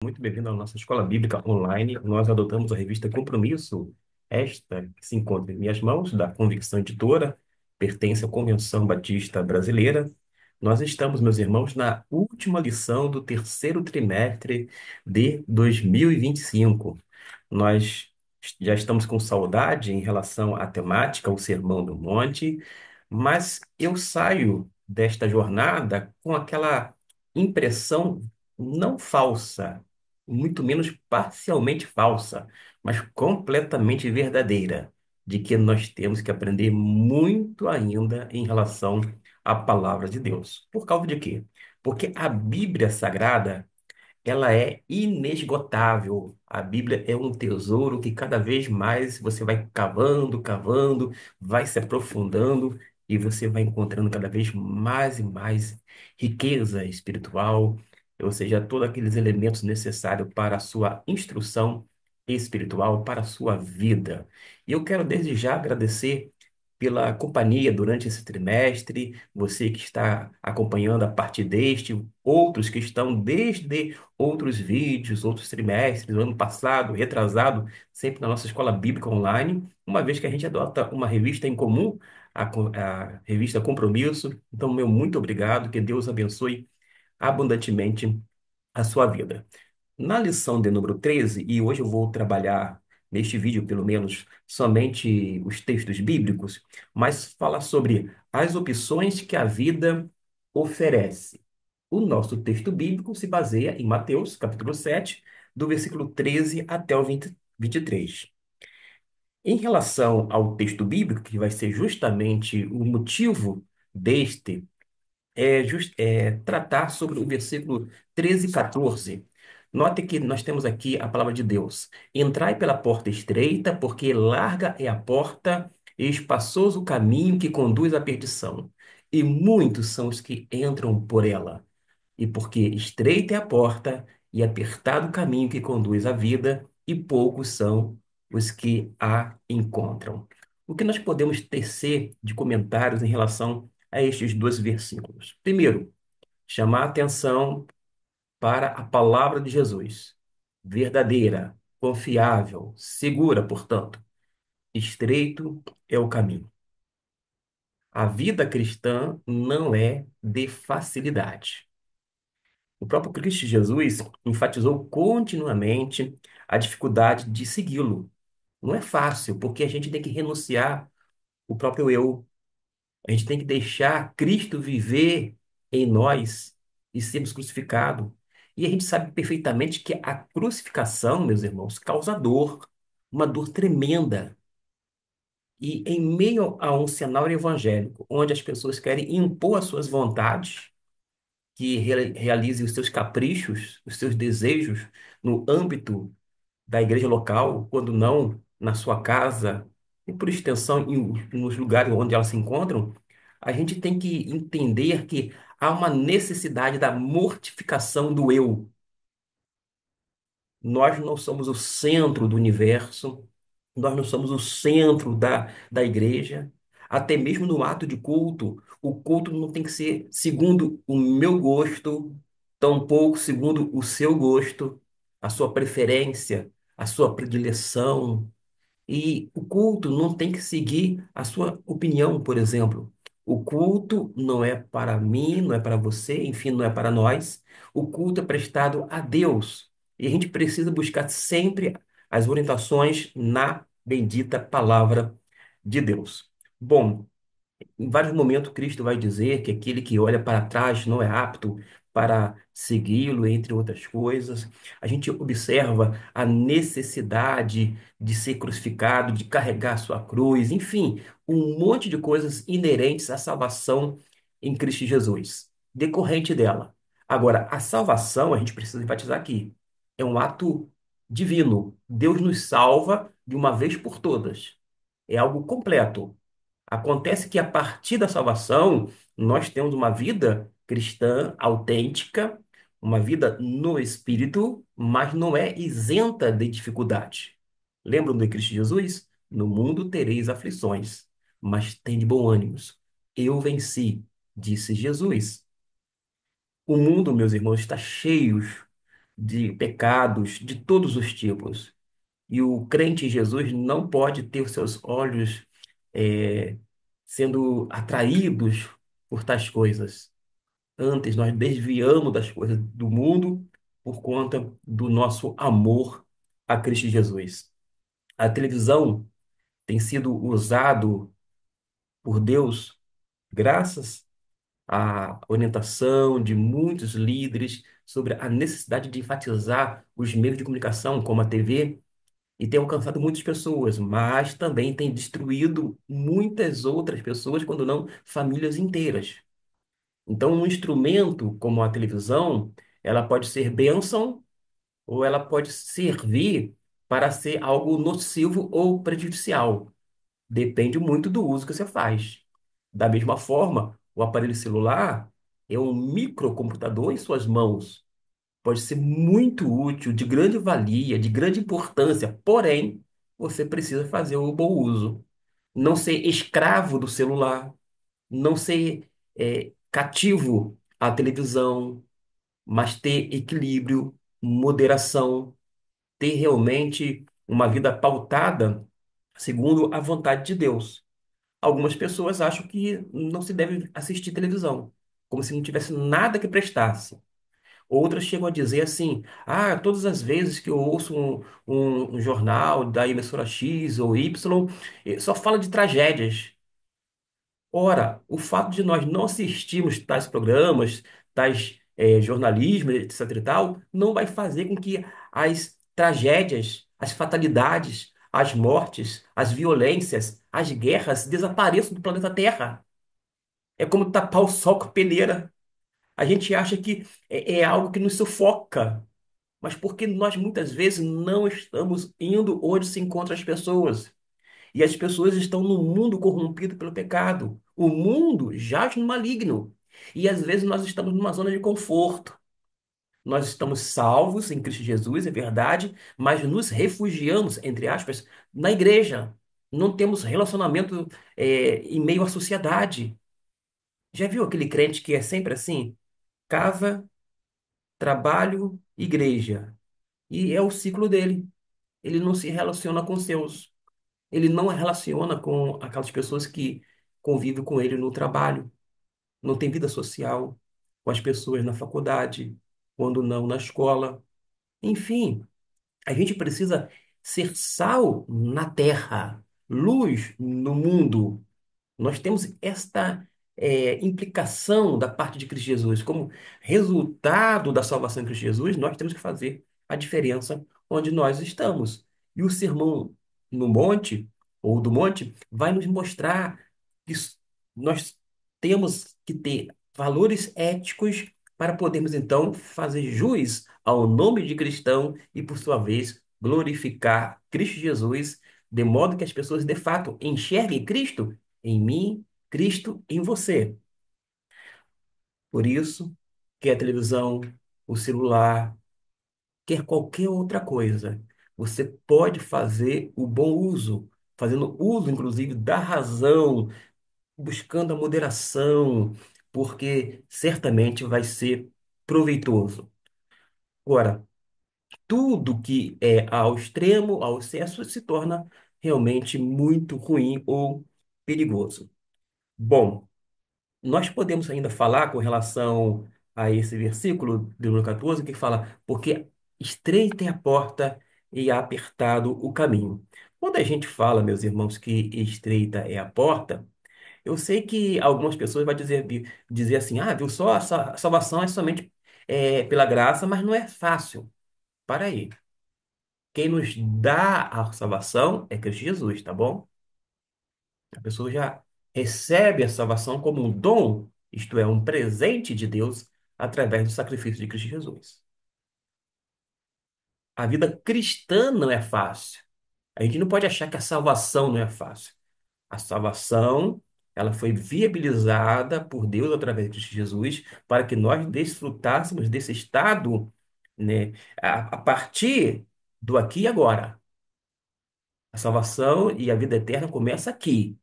Muito bem-vindo à nossa Escola Bíblica Online. Nós adotamos a revista Compromisso, esta que se encontra em minhas mãos, da Convicção Editora, pertence à Convenção Batista Brasileira. Nós estamos, meus irmãos, na última lição do terceiro trimestre de 2025. Nós já estamos com saudade em relação à temática, o Sermão do Monte, mas eu saio desta jornada com aquela impressão não falsa, muito menos parcialmente falsa, mas completamente verdadeira, de que nós temos que aprender muito ainda em relação à palavra de Deus. Por causa de quê? Porque a Bíblia Sagrada ela é inesgotável. A Bíblia é um tesouro que cada vez mais você vai cavando, cavando, vai se aprofundando e você vai encontrando cada vez mais e mais riqueza espiritual, ou seja, todos aqueles elementos necessários para a sua instrução espiritual, para a sua vida. E eu quero desde já agradecer pela companhia durante esse trimestre, você que está acompanhando a partir deste, outros que estão desde outros vídeos, outros trimestres, ano passado, retrasado, sempre na nossa escola bíblica online, uma vez que a gente adota uma revista em comum, a revista Compromisso. Então, meu muito obrigado, que Deus abençoe abundantemente a sua vida. Na lição de número 13, e hoje eu vou trabalhar neste vídeo, pelo menos, somente os textos bíblicos, mas falar sobre as opções que a vida oferece. O nosso texto bíblico se baseia em Mateus, capítulo 7, do versículo 13 até o 23. Em relação ao texto bíblico, que vai ser justamente o motivo deste tratar sobre o versículo 13 e 14. Note que nós temos aqui a palavra de Deus. Entrai pela porta estreita, porque larga é a porta e espaçoso o caminho que conduz à perdição. E muitos são os que entram por ela. E porque estreita é a porta e apertado o caminho que conduz à vida, e poucos são os que a encontram. O que nós podemos tecer de comentários em relação a estes dois versículos? Primeiro, chamar a atenção para a palavra de Jesus, verdadeira, confiável, segura, portanto. Estreito é o caminho. A vida cristã não é de facilidade. O próprio Cristo Jesus enfatizou continuamente a dificuldade de segui-lo. Não é fácil, porque a gente tem que renunciar o próprio eu. A gente tem que deixar Cristo viver em nós e sermos crucificados. E a gente sabe perfeitamente que a crucificação, meus irmãos, causa dor, uma dor tremenda. E em meio a um cenário evangélico, onde as pessoas querem impor as suas vontades, que realize os seus caprichos, os seus desejos no âmbito da igreja local, quando não na sua casa, e por extensão nos lugares onde elas se encontram, a gente tem que entender que há uma necessidade da mortificação do eu. Nós não somos o centro do universo, nós não somos o centro da igreja. Até mesmo no ato de culto, o culto não tem que ser segundo o meu gosto, tampouco segundo o seu gosto, a sua preferência, a sua predileção. E o culto não tem que seguir a sua opinião, por exemplo. O culto não é para mim, não é para você, enfim, não é para nós. O culto é prestado a Deus. E a gente precisa buscar sempre as orientações na bendita palavra de Deus. Bom, em vários momentos, Cristo vai dizer que aquele que olha para trás não é apto para segui-lo, entre outras coisas. A gente observa a necessidade de ser crucificado, de carregar sua cruz, enfim, um monte de coisas inerentes à salvação em Cristo Jesus, decorrente dela. Agora, a salvação, a gente precisa enfatizar aqui, é um ato divino. Deus nos salva de uma vez por todas. É algo completo. Acontece que a partir da salvação, nós temos uma vida cristã autêntica, uma vida no Espírito, mas não é isenta de dificuldade. Lembram de Cristo Jesus? No mundo tereis aflições, mas tende bom ânimo. Eu venci, disse Jesus. O mundo, meus irmãos, está cheio de pecados de todos os tipos. E o crente em Jesus não pode ter os seus olhos eh, sendo atraídos por tais coisas. Antes, nós desviamos das coisas do mundo por conta do nosso amor a Cristo Jesus. A televisão tem sido usado por Deus graças à orientação de muitos líderes sobre a necessidade de enfatizar os meios de comunicação, como a TV, e tem alcançado muitas pessoas, mas também tem destruído muitas outras pessoas, quando não famílias inteiras. Então, um instrumento como a televisão, ela pode ser bênção ou ela pode servir para ser algo nocivo ou prejudicial. Depende muito do uso que você faz. Da mesma forma, o aparelho celular é um microcomputador em suas mãos. Pode ser muito útil, de grande valia, de grande importância, porém, você precisa fazer o bom uso. Não ser escravo do celular, não ser cativo à televisão, mas ter equilíbrio, moderação, ter realmente uma vida pautada segundo a vontade de Deus. Algumas pessoas acham que não se deve assistir televisão, como se não tivesse nada que prestasse. Outras chegam a dizer assim: ah, todas as vezes que eu ouço um jornal da emissora X ou Y, só fala de tragédias. Ora, o fato de nós não assistirmos tais programas, tais jornalismo, etc. e tal, não vai fazer com que as tragédias, as fatalidades, as mortes, as violências, as guerras desapareçam do planeta Terra. É como tapar o sol com a peneira. A gente acha que é algo que nos sufoca, mas porque nós muitas vezes não estamos indo onde se encontram as pessoas. E as pessoas estão no mundo corrompido pelo pecado. O mundo jaz no maligno. E às vezes nós estamos numa zona de conforto. Nós estamos salvos em Cristo Jesus, é verdade, mas nos refugiamos, entre aspas, na igreja. Não temos relacionamento, em meio à sociedade. Já viu aquele crente que é sempre assim? Casa, trabalho, igreja. E é o ciclo dele. Ele não se relaciona com seus. Ele não relaciona com aquelas pessoas que convivem com ele no trabalho, não tem vida social, com as pessoas na faculdade, quando não na escola. Enfim, a gente precisa ser sal na terra, luz no mundo. Nós temos esta implicação da parte de Cristo Jesus. Como resultado da salvação em Cristo Jesus, nós temos que fazer a diferença onde nós estamos. E o sermão no monte, ou do monte, vai nos mostrar que nós temos que ter valores éticos para podermos, então, fazer jus ao nome de cristão e, por sua vez, glorificar Cristo Jesus, de modo que as pessoas, de fato, enxerguem Cristo em mim, Cristo em você. Por isso, quer a televisão, o celular, quer qualquer outra coisa, você pode fazer o bom uso, fazendo uso, inclusive, da razão, buscando a moderação, porque certamente vai ser proveitoso. Agora, tudo que é ao extremo, ao excesso, se torna realmente muito ruim ou perigoso. Bom, nós podemos ainda falar com relação a esse versículo de número 14, que fala, porque estreita é a porta e apertado o caminho. Quando a gente fala, meus irmãos, que estreita é a porta, eu sei que algumas pessoas vão dizer assim, ah, viu só, a salvação é somente pela graça, mas não é fácil. Para aí. Quem nos dá a salvação é Cristo Jesus, tá bom? A pessoa já recebe a salvação como um dom, isto é, um presente de Deus, através do sacrifício de Cristo Jesus. A vida cristã não é fácil. A gente não pode achar que a salvação não é fácil. A salvação, ela foi viabilizada por Deus através de Cristo Jesus para que nós desfrutássemos desse estado, né, a partir do aqui e agora. A salvação e a vida eterna começa aqui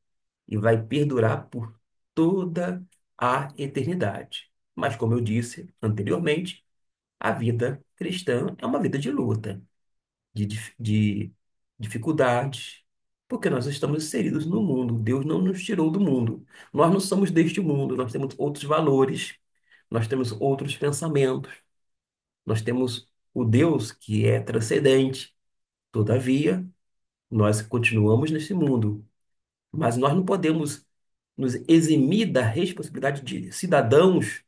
e vai perdurar por toda a eternidade. Mas, como eu disse anteriormente, a vida cristã é uma vida de luta, de dificuldades, porque nós estamos inseridos no mundo. Deus não nos tirou do mundo. Nós não somos deste mundo, nós temos outros valores, nós temos outros pensamentos, nós temos o Deus que é transcendente. Todavia, nós continuamos nesse mundo, mas nós não podemos nos eximir da responsabilidade de cidadãos,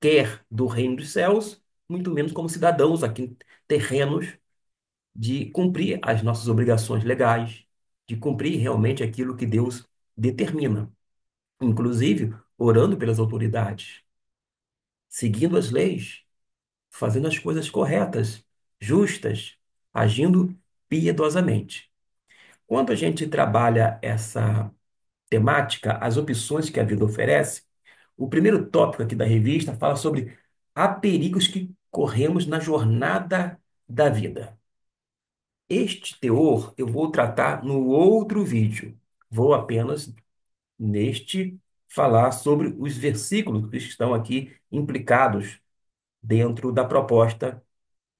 quer do reino dos céus, muito menos como cidadãos aqui terrenos, de cumprir as nossas obrigações legais, de cumprir realmente aquilo que Deus determina, inclusive orando pelas autoridades, seguindo as leis, fazendo as coisas corretas, justas, agindo piedosamente. Quando a gente trabalha essa temática, as opções que a vida oferece, o primeiro tópico aqui da revista fala sobre há perigos que corremos na jornada da vida. Este teor eu vou tratar no outro vídeo. Vou apenas, neste, falar sobre os versículos que estão aqui implicados dentro da proposta,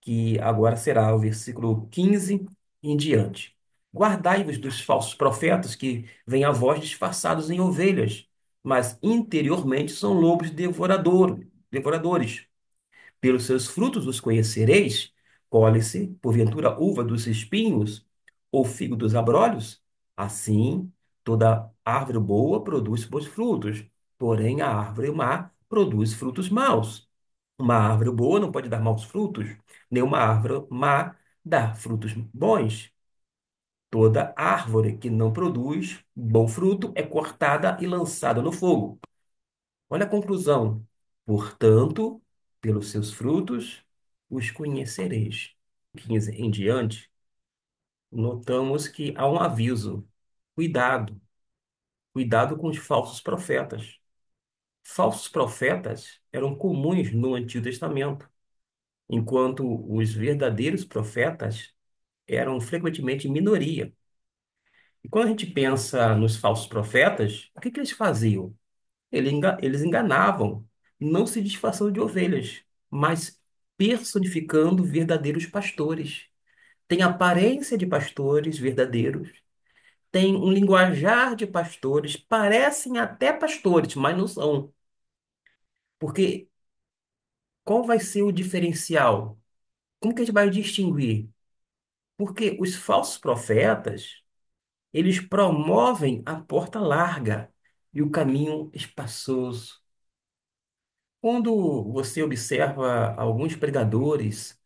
que agora será o versículo 15 em diante. Guardai-vos dos falsos profetas que vêm a vós disfarçados em ovelhas, mas interiormente são lobos devoradores. Pelos seus frutos os conhecereis. Colhe-se, porventura, uva dos espinhos ou figo dos abrolhos? Assim, toda árvore boa produz bons frutos, porém a árvore má produz frutos maus. Uma árvore boa não pode dar maus frutos, nem uma árvore má dá frutos bons. Toda árvore que não produz bom fruto é cortada e lançada no fogo. Olha a conclusão. Portanto, pelos seus frutos os conhecereis. 15 em diante, notamos que há um aviso. Cuidado, cuidado com os falsos profetas. Falsos profetas eram comuns no Antigo Testamento, enquanto os verdadeiros profetas eram frequentemente minoria. E quando a gente pensa nos falsos profetas, o que que eles faziam? Eles enganavam, não se disfarçando de ovelhas, mas personificando verdadeiros pastores. Tem aparência de pastores verdadeiros, tem um linguajar de pastores, parecem até pastores, mas não são. Porque qual vai ser o diferencial? Como que a gente vai distinguir? Porque os falsos profetas, eles promovem a porta larga e o caminho espaçoso. Quando você observa alguns pregadores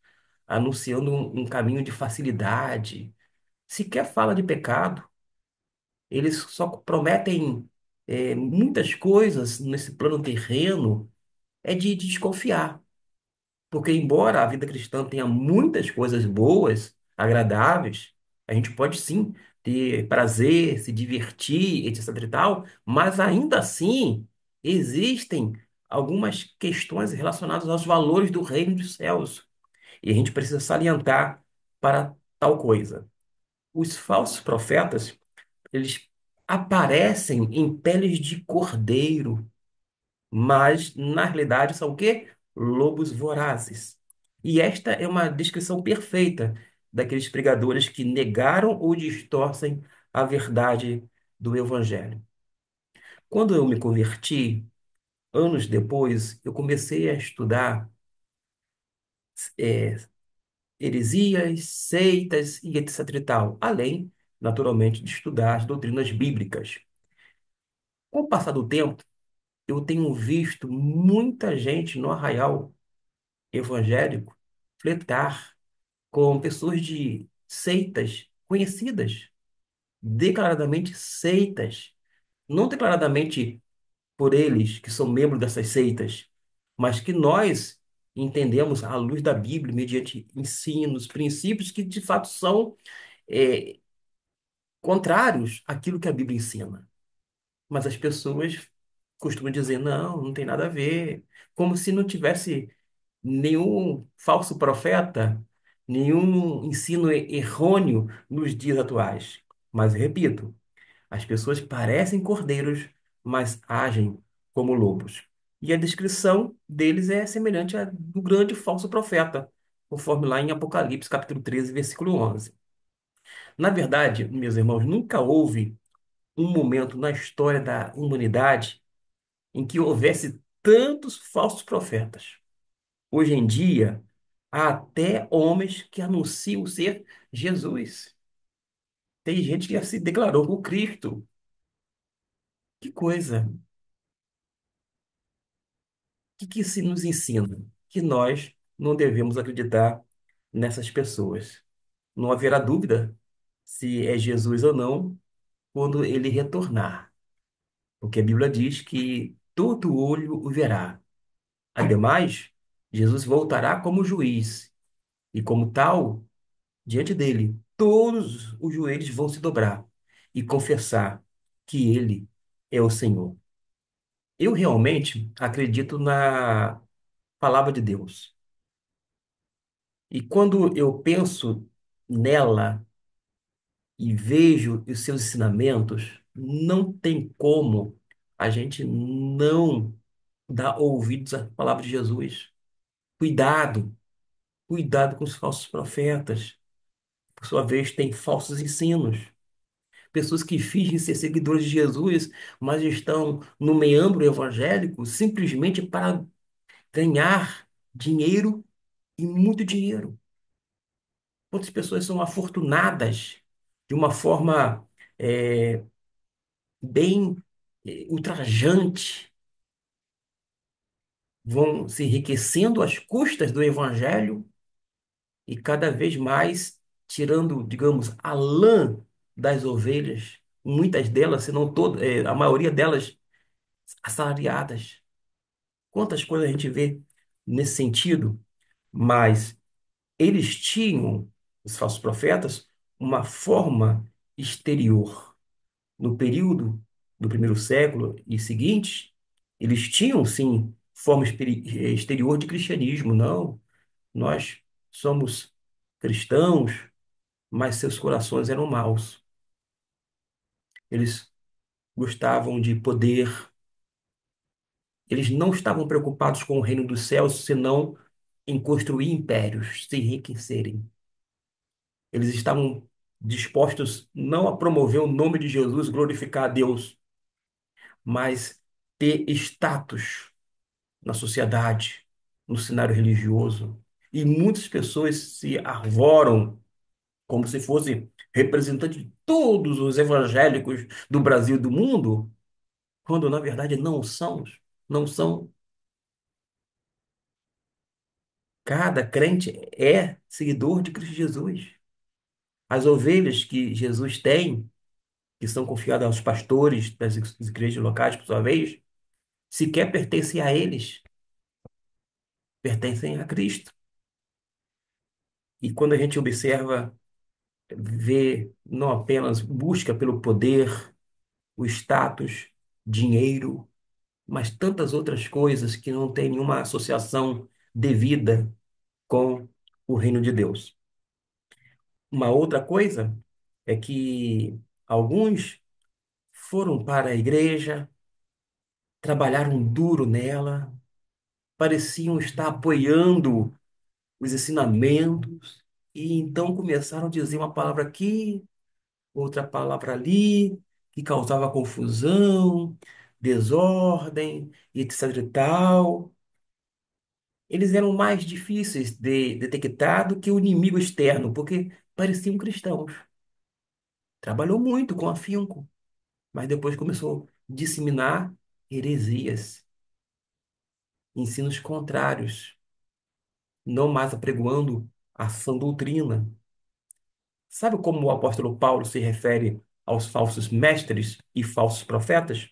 anunciando um caminho de facilidade, sequer fala de pecado, eles só prometem muitas coisas nesse plano terreno, é de desconfiar. Porque, embora a vida cristã tenha muitas coisas boas, agradáveis, a gente pode sim ter prazer, se divertir, etc e tal, mas ainda assim existem algumas questões relacionadas aos valores do reino dos céus. E a gente precisa salientar para tal coisa. Os falsos profetas, eles aparecem em peles de cordeiro, mas na realidade são o quê? Lobos vorazes. E esta é uma descrição perfeita daqueles pregadores que negaram ou distorcem a verdade do Evangelho. Quando eu me converti, anos depois, eu comecei a estudar é, heresias, seitas e etc e tal, além, naturalmente, de estudar as doutrinas bíblicas. Com o passar do tempo, eu tenho visto muita gente no arraial evangélico flertar com pessoas de seitas conhecidas, declaradamente seitas, não declaradamente por eles que são membros dessas seitas, mas que nós entendemos à luz da Bíblia, mediante ensinos, princípios que de fato são é, contrários àquilo que a Bíblia ensina. Mas as pessoas costumam dizer, não, não tem nada a ver, como se não tivesse nenhum falso profeta, nenhum ensino errôneo nos dias atuais. Mas, repito, as pessoas parecem cordeiros, mas agem como lobos. E a descrição deles é semelhante à do grande falso profeta. conforme lá em Apocalipse, capítulo 13, versículo 11. Na verdade, meus irmãos, nunca houve um momento na história da humanidade em que houvesse tantos falsos profetas. Hoje em dia, há até homens que anunciam ser Jesus. Tem gente que já se declarou o Cristo. Que coisa! Que isso nos ensina? Que nós não devemos acreditar nessas pessoas. Não haverá dúvida se é Jesus ou não quando ele retornar, porque a Bíblia diz que todo olho o verá. Ademais, Jesus voltará como juiz, e como tal, diante dele, todos os joelhos vão se dobrar e confessar que ele é o Senhor. Eu realmente acredito na palavra de Deus. E quando eu penso nela e vejo os seus ensinamentos, não tem como a gente não dar ouvidos à palavra de Jesus. Cuidado, cuidado com os falsos profetas. Por sua vez, tem falsos ensinos. Pessoas que fingem ser seguidores de Jesus, mas estão no meandro evangélico simplesmente para ganhar dinheiro e muito dinheiro. Quantas pessoas são afortunadas de uma forma é, bem ultrajante, vão se enriquecendo às custas do evangelho e cada vez mais tirando, digamos, a lã das ovelhas, muitas delas, se não todas, a maioria delas assalariadas. Quantas coisas a gente vê nesse sentido, mas eles tinham, os falsos profetas, uma forma exterior. No período do primeiro século e seguinte, eles tinham, sim, forma exterior de cristianismo. Não, nós somos cristãos, mas seus corações eram maus. Eles gostavam de poder, eles não estavam preocupados com o reino dos céus, senão em construir impérios, se enriquecerem. Eles estavam dispostos não a promover o nome de Jesus, glorificar a Deus, mas ter status na sociedade, no cenário religioso. E muitas pessoas se arvoram como se fosse representante de todos os evangélicos do Brasil e do mundo, quando na verdade não são. Não são. Cada crente é seguidor de Cristo Jesus. As ovelhas que Jesus tem, que são confiadas aos pastores das igrejas locais, por sua vez, sequer pertencem a eles, pertencem a Cristo. E quando a gente observa, vê não apenas busca pelo poder, o status, dinheiro, mas tantas outras coisas que não têm nenhuma associação devida com o reino de Deus. Uma outra coisa é que alguns foram para a igreja, trabalharam duro nela, pareciam estar apoiando os ensinamentos, e então começaram a dizer uma palavra aqui, outra palavra ali, que causava confusão, desordem, etc e tal. Eles eram mais difíceis de detectar do que o inimigo externo, porque pareciam cristãos. Trabalhou muito com afinco, mas depois começou a disseminar heresias, ensinos contrários, não mais apregoando a sã doutrina. Sabe como o apóstolo Paulo se refere aos falsos mestres e falsos profetas?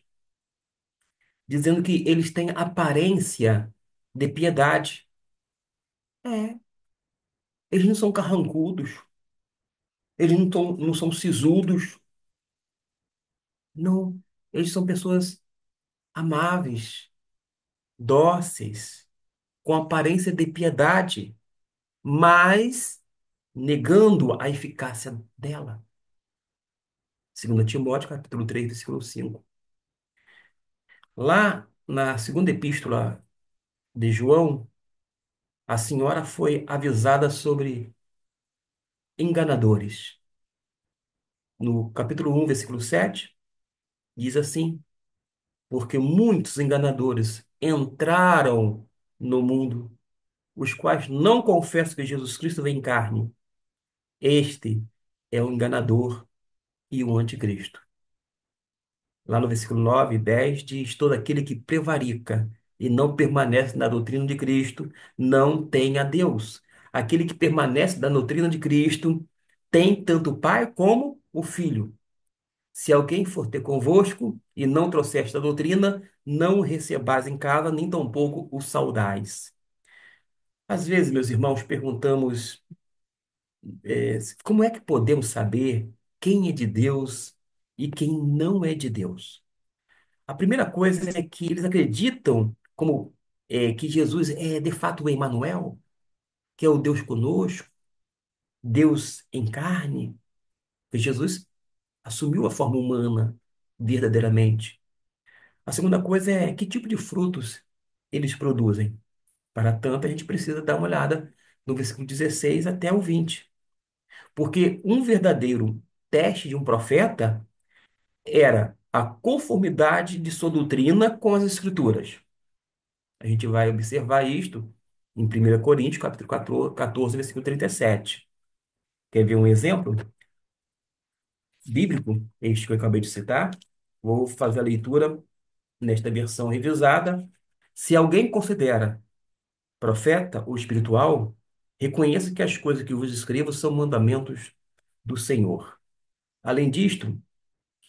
Dizendo que eles têm aparência de piedade. É, eles não são carrancudos, eles não são sisudos, não. Eles são pessoas amáveis, dóceis, com aparência de piedade, mas negando a eficácia dela. 2 Timóteo, capítulo 3, versículo 5. Lá na segunda epístola de João, a senhora foi avisada sobre enganadores. No capítulo 1, versículo 7, diz assim: porque muitos enganadores entraram no mundo, os quais não confessam que Jesus Cristo vem em carne. Este é o enganador e o anticristo. Lá no versículo 9 e 10 diz: todo aquele que prevarica e não permanece na doutrina de Cristo não tem a Deus. Aquele que permanece na doutrina de Cristo tem tanto o Pai como o Filho. Se alguém for ter convosco e não trouxer esta doutrina, não o recebais em casa, nem tampouco o saudais. Às vezes, meus irmãos, perguntamos, como é que podemos saber quem é de Deus e quem não é de Deus? A primeira coisa é que eles acreditam que Jesus é de fato o Emmanuel, que é o Deus conosco, Deus em carne, que Jesus assumiu a forma humana verdadeiramente. A segunda coisa é que tipo de frutos eles produzem. Para tanto, a gente precisa dar uma olhada no versículo 16 até o 20. Porque um verdadeiro teste de um profeta era a conformidade de sua doutrina com as Escrituras. A gente vai observar isto em 1 Coríntios, capítulo 14, versículo 37. Quer ver um exemplo bíblico? Este que eu acabei de citar. Vou fazer a leitura nesta versão revisada. Se alguém considera profeta ou espiritual, reconheça que as coisas que vos escrevo são mandamentos do Senhor. Além disto,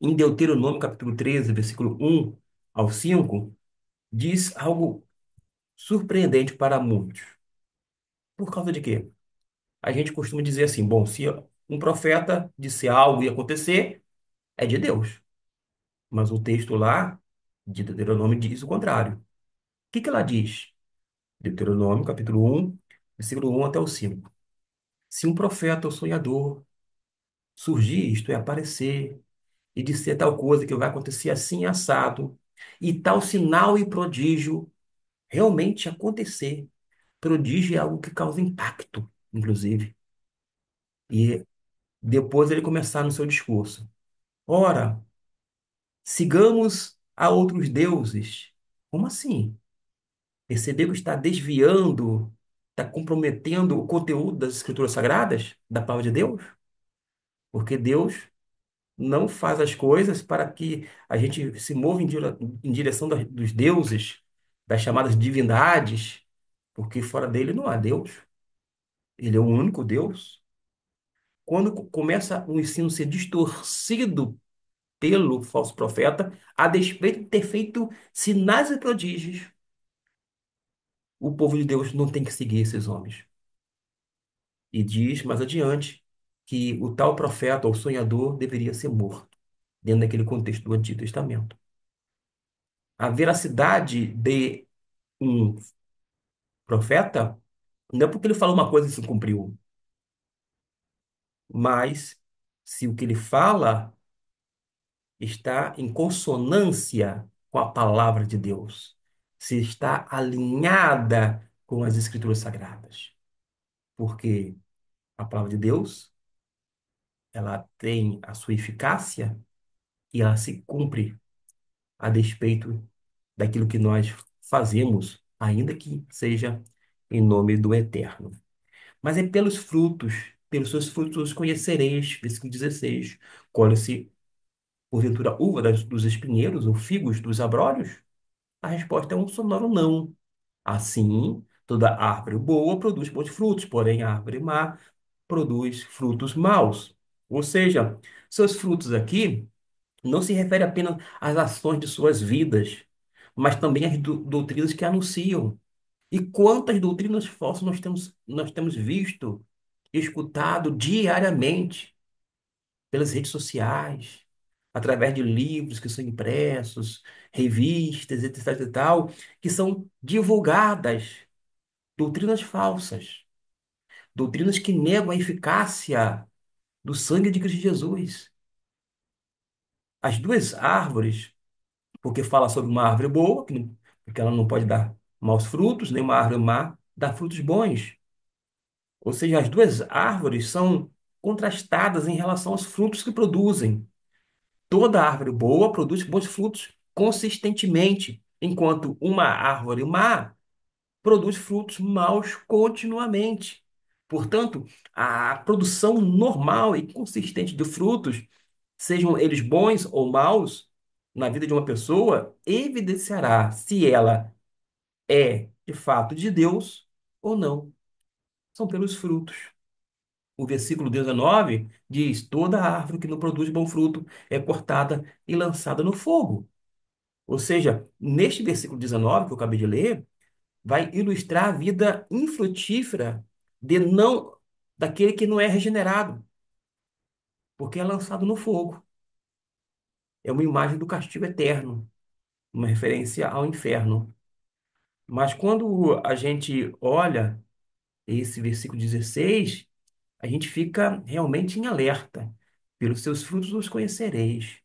em Deuteronômio capítulo 13, versículo 1 ao 5, diz algo surpreendente para muitos. Por causa de quê? A gente costuma dizer assim, bom, se um profeta disser algo ia acontecer, é de Deus. Mas o texto lá de Deuteronômio diz o contrário. O que que ela diz? Deuteronômio capítulo 1, versículo 1 até o 5. Se um profeta ou sonhador surgir, isto é, aparecer, e dizer tal coisa que vai acontecer assim, assado, e tal sinal e prodígio realmente acontecer. Prodígio é algo que causa impacto, inclusive. E depois ele começar no seu discurso. Ora, sigamos a outros deuses. Como assim? Percebeu que está desviando, está comprometendo o conteúdo das Escrituras Sagradas, da palavra de Deus? Porque Deus não faz as coisas para que a gente se mova em direção dos deuses, das chamadas divindades, porque fora dele não há Deus. Ele é o único Deus. Quando começa o ensino a ser distorcido pelo falso profeta, a despeito de ter feito sinais e prodígios, o povo de Deus não tem que seguir esses homens. E diz mais adiante que o tal profeta ou sonhador deveria ser morto, dentro daquele contexto do Antigo Testamento. A veracidade de um profeta não é porque ele falou uma coisa e se cumpriu, mas se o que ele fala está em consonância com a palavra de Deus, se está alinhada com as Escrituras Sagradas. Porque a palavra de Deus, ela tem a sua eficácia e ela se cumpre a despeito daquilo que nós fazemos, ainda que seja em nome do Eterno. Mas é pelos seus frutos os conhecereis, versículo 16. Colhe-se, porventura, uva dos espinheiros ou figos dos abrolhos? A resposta é um sonoro não. Assim, toda árvore boa produz bons frutos, porém a árvore má produz frutos maus. Ou seja, seus frutos aqui não se refere apenas às ações de suas vidas, mas também às doutrinas que anunciam. E quantas doutrinas falsas nós temos visto, escutado diariamente pelas redes sociais, através de livros que são impressos, revistas, etc. e tal, que são divulgadas doutrinas falsas, doutrinas que negam a eficácia do sangue de Cristo Jesus. As duas árvores, porque fala sobre uma árvore boa, porque ela não pode dar maus frutos, nem uma árvore má, dá frutos bons. Ou seja, as duas árvores são contrastadas em relação aos frutos que produzem. Toda árvore boa produz bons frutos consistentemente, enquanto uma árvore má produz frutos maus continuamente. Portanto, a produção normal e consistente de frutos, sejam eles bons ou maus, na vida de uma pessoa, evidenciará se ela é de fato de Deus ou não. São pelos frutos. O versículo 19 diz: toda árvore que não produz bom fruto é cortada e lançada no fogo. Ou seja, neste versículo 19 que eu acabei de ler, vai ilustrar a vida infrutífera de não daquele que não é regenerado, porque é lançado no fogo. É uma imagem do castigo eterno, uma referência ao inferno. Mas quando a gente olha esse versículo 16, a gente fica realmente em alerta. Pelos seus frutos os conhecereis.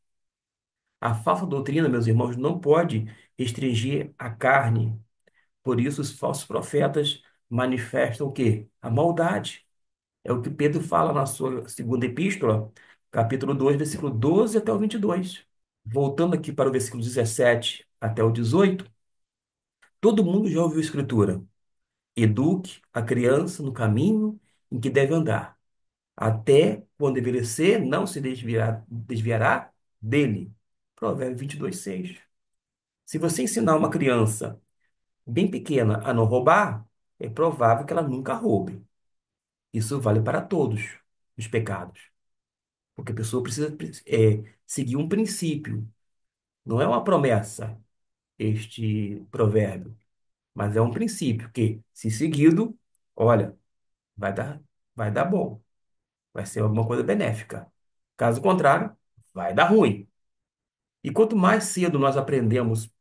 A falsa doutrina, meus irmãos, não pode restringir a carne. Por isso, os falsos profetas manifestam o quê? A maldade. É o que Pedro fala na sua segunda epístola, capítulo 2, versículo 12 até o 22. Voltando aqui para o versículo 17 até o 18, todo mundo já ouviu a Escritura. Eduque a criança no caminho em que deve andar. Até quando envelhecer, não se desviará dele. Provérbios 22:6. Se você ensinar uma criança bem pequena a não roubar, é provável que ela nunca roube. Isso vale para todos os pecados. Porque a pessoa precisa seguir um princípio. Não é uma promessa, este provérbio, mas é um princípio que, se seguido, olha, vai dar, vai dar bom. Vai ser alguma coisa benéfica. Caso contrário, vai dar ruim. E quanto mais cedo nós aprendemos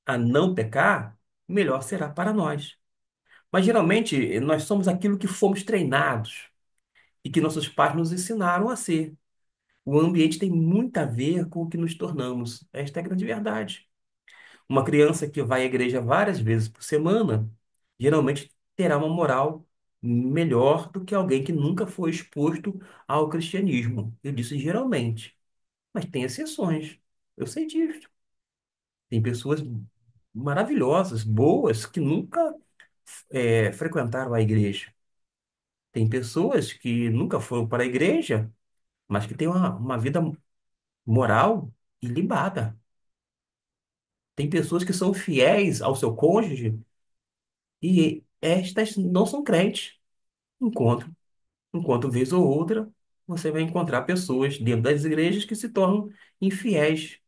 a não pecar, melhor será para nós. Mas geralmente nós somos aquilo que fomos treinados e que nossos pais nos ensinaram a ser. O ambiente tem muito a ver com o que nos tornamos. Esta é a grande verdade. Uma criança que vai à igreja várias vezes por semana, geralmente terá uma moral melhor do que alguém que nunca foi exposto ao cristianismo. Eu disse geralmente, mas tem exceções. Eu sei disso. Tem pessoas maravilhosas, boas, que nunca frequentaram a igreja. Tem pessoas que nunca foram para a igreja, mas que têm uma vida moral ilibada. Tem pessoas que são fiéis ao seu cônjuge e estas não são crentes. Enquanto, enquanto vez ou outra, você vai encontrar pessoas dentro das igrejas que se tornam infiéis.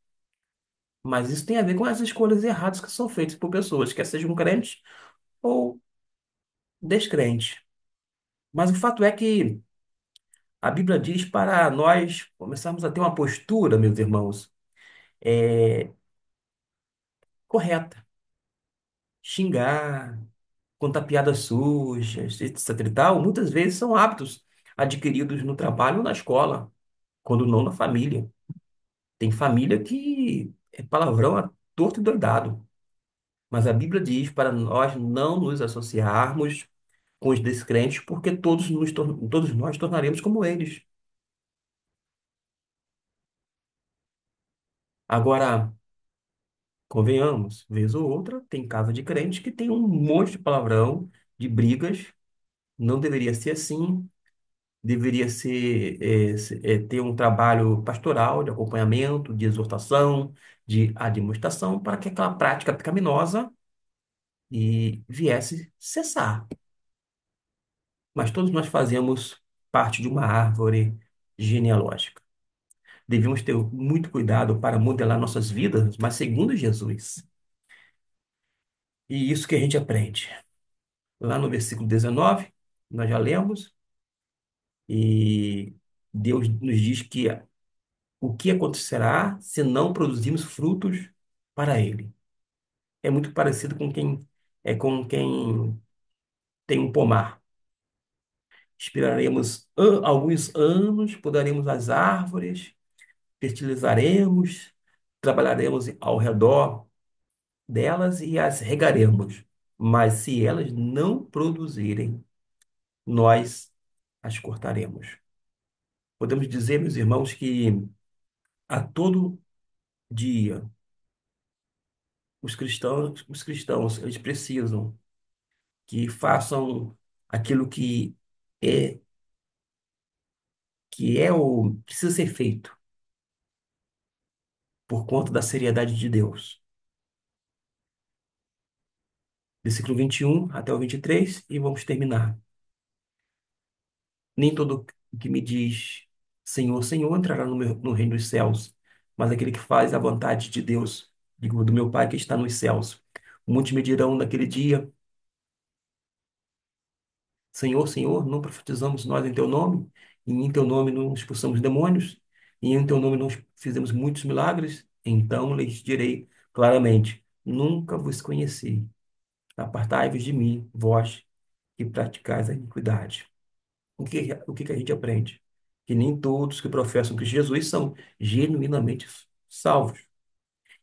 Mas isso tem a ver com as escolhas erradas que são feitas por pessoas, quer sejam crentes ou descrentes. Mas o fato é que a Bíblia diz para nós começarmos a ter uma postura, meus irmãos, é, correta. Xingar, contar piadas sujas, etc e tal, muitas vezes são hábitos adquiridos no trabalho ou na escola, quando não na família. Tem família que é palavrão a torto e doidado. Mas a Bíblia diz para nós não nos associarmos com os descrentes, porque todos nós tornaremos como eles. Agora, convenhamos, vez ou outra, tem casa de crente que tem um monte de palavrão, de brigas. Não deveria ser assim. Deveria ter um trabalho pastoral, de acompanhamento, de exortação, de admoestação, para que aquela prática pecaminosa viesse cessar. Mas todos nós fazemos parte de uma árvore genealógica. Devemos ter muito cuidado para modelar nossas vidas, mas segundo Jesus. E isso que a gente aprende. Lá no versículo 19, nós já lemos, e Deus nos diz que o que acontecerá se não produzirmos frutos para Ele. É muito parecido com quem tem um pomar. Esperaremos alguns anos, podaremos as árvores, fertilizaremos, trabalharemos ao redor delas e as regaremos. mas se elas não produzirem, nós as cortaremos. Podemos dizer, meus irmãos, que a todo dia os cristãos, eles precisam que façam aquilo é, que é o precisa ser feito por conta da seriedade de Deus. Versículo 21 até o 23, e vamos terminar. Nem todo que me diz Senhor, Senhor entrará no reino dos céus, mas aquele que faz a vontade de Deus, digo, do meu Pai que está nos céus. Muitos me dirão naquele dia, Senhor, Senhor, não profetizamos nós em teu nome, e em teu nome não expulsamos demônios, e em teu nome não fizemos muitos milagres? Então lhes direi claramente, nunca vos conheci. Apartai-vos de mim, vós que praticais a iniquidade. O que que a gente aprende? Que nem todos que professam que Jesus são genuinamente salvos.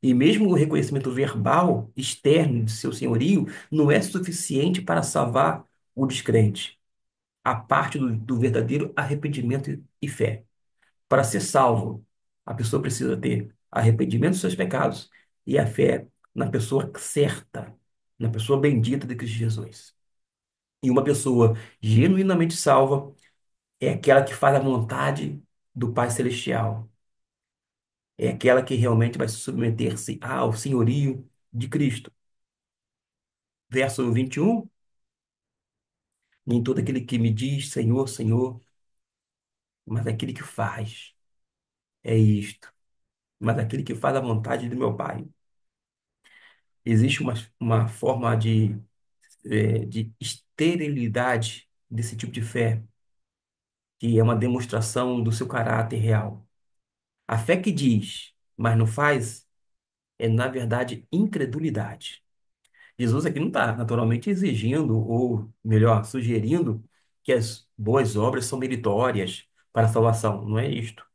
E mesmo o reconhecimento verbal externo de seu senhorio não é suficiente para salvar o descrente. A parte do verdadeiro arrependimento e fé. Para ser salvo, a pessoa precisa ter arrependimento dos seus pecados e a fé na pessoa certa, na pessoa bendita de Cristo Jesus. E uma pessoa genuinamente salva é aquela que faz a vontade do Pai Celestial. É aquela que realmente vai se submeter-se ao senhorio de Cristo. Verso 21, nem todo aquele que me diz Senhor, Senhor, mas aquele que faz. É isto. Mas aquele que faz a vontade do meu Pai. Existe uma forma de esterilidade desse tipo de fé, que é uma demonstração do seu caráter real. A fé que diz, mas não faz, é, na verdade, incredulidade. Jesus aqui não está naturalmente exigindo, ou melhor, sugerindo que as boas obras são meritórias para a salvação. Não é isto.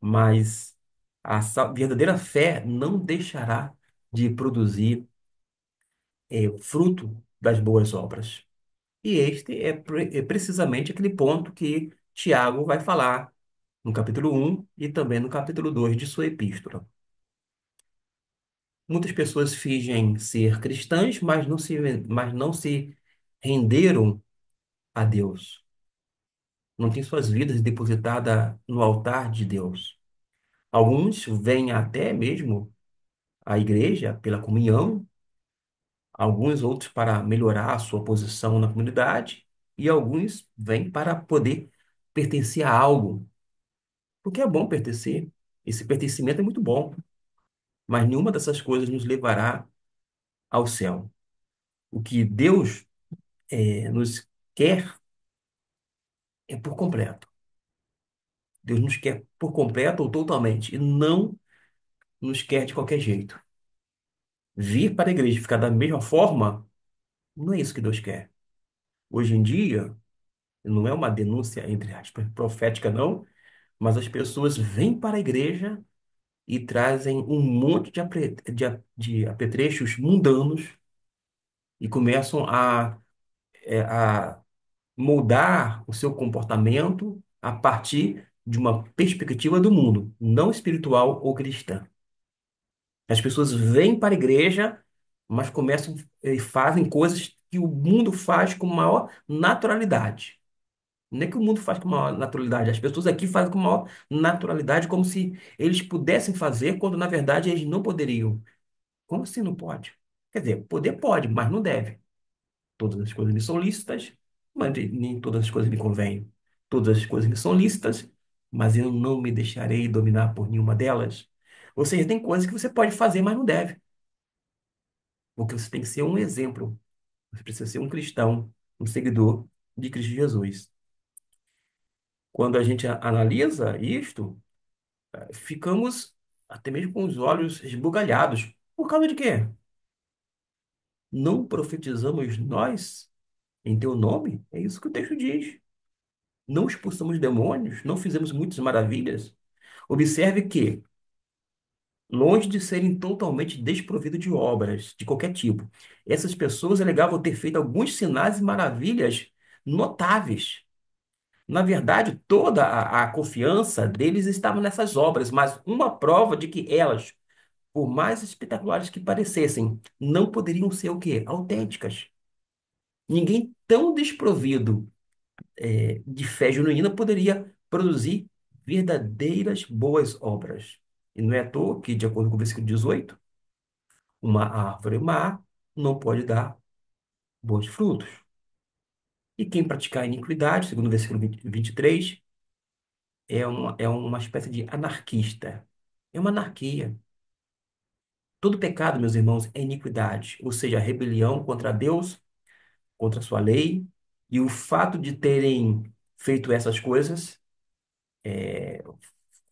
Mas a verdadeira fé não deixará de produzir fruto das boas obras. E este é precisamente aquele ponto que Tiago vai falar no capítulo 1 e também no capítulo 2 de sua epístola. Muitas pessoas fingem ser cristãs, mas não se renderam a Deus. Não têm suas vidas depositadas no altar de Deus. Alguns vêm até mesmo à igreja pela comunhão, alguns outros para melhorar a sua posição na comunidade, e alguns vêm para poder pertencer a algo, porque é bom pertencer. Esse pertencimento é muito bom, mas nenhuma dessas coisas nos levará ao céu. O que Deus nos quer é por completo. Deus nos quer por completo ou totalmente, e não nos quer de qualquer jeito. Vir para a igreja e ficar da mesma forma, não é isso que Deus quer. Hoje em dia, não é uma denúncia, entre aspas, profética, não, mas as pessoas vêm para a igreja e trazem um monte de apetrechos mundanos e começam a moldar o seu comportamento a partir de uma perspectiva do mundo, não espiritual ou cristã. As pessoas vêm para a igreja, mas começam e fazem coisas que o mundo faz com maior naturalidade. Não é que o mundo faz com maior naturalidade, as pessoas aqui fazem com maior naturalidade, como se eles pudessem fazer, quando na verdade eles não poderiam. Como assim não pode? Quer dizer, poder pode, mas não deve. Todas as coisas me são lícitas, mas nem todas as coisas me convêm. Todas as coisas me são lícitas, mas eu não me deixarei dominar por nenhuma delas. Ou seja, tem coisas que você pode fazer, mas não deve. Porque você tem que ser um exemplo. Você precisa ser um cristão, um seguidor de Cristo Jesus. Quando a gente analisa isto, ficamos até mesmo com os olhos esbugalhados. Por causa de quê? Não profetizamos nós em teu nome? É isso que o texto diz. Não expulsamos demônios, não fizemos muitas maravilhas. Observe que longe de serem totalmente desprovidos de obras de qualquer tipo. Essas pessoas alegavam ter feito alguns sinais e maravilhas notáveis. Na verdade, toda a confiança deles estava nessas obras, mas uma prova de que elas, por mais espetaculares que parecessem, não poderiam ser o quê? Autênticas. Ninguém tão desprovido, de fé genuína poderia produzir verdadeiras boas obras. E não é à toa que, de acordo com o versículo 18, uma árvore má não pode dar bons frutos. E quem praticar iniquidade, segundo o versículo 23, é uma espécie de anarquista. É uma anarquia. Todo pecado, meus irmãos, é iniquidade, ou seja, rebelião contra Deus, contra a sua lei, e o fato de terem feito essas coisas,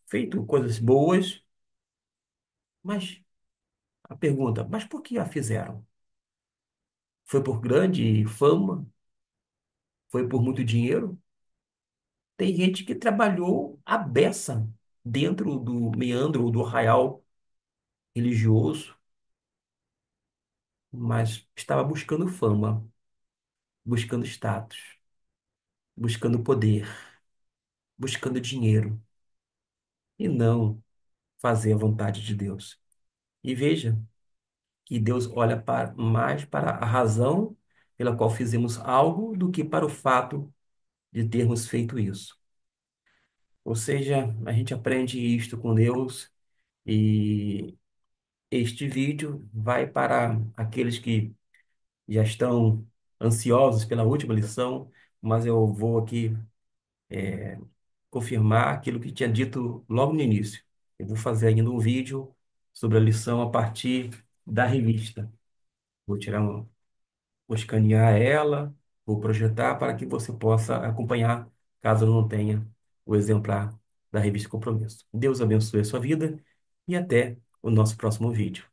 feito coisas boas, mas a pergunta, mas por que a fizeram? Foi por grande fama? Foi por muito dinheiro? Tem gente que trabalhou à beça dentro do meandro do arraial religioso, mas estava buscando fama, buscando status, buscando poder, buscando dinheiro e não fazer a vontade de Deus. E veja que Deus olha mais para a razão pela qual fizemos algo do que para o fato de termos feito isso. Ou seja, a gente aprende isto com Deus e este vídeo vai para aqueles que já estão ansiosos pela última lição, mas eu vou aqui confirmar aquilo que tinha dito logo no início. Eu vou fazer ainda um vídeo sobre a lição a partir da revista. Vou tirar um, vou escanear ela, vou projetar para que você possa acompanhar, caso não tenha o exemplar da revista Compromisso. Deus abençoe a sua vida e até o nosso próximo vídeo.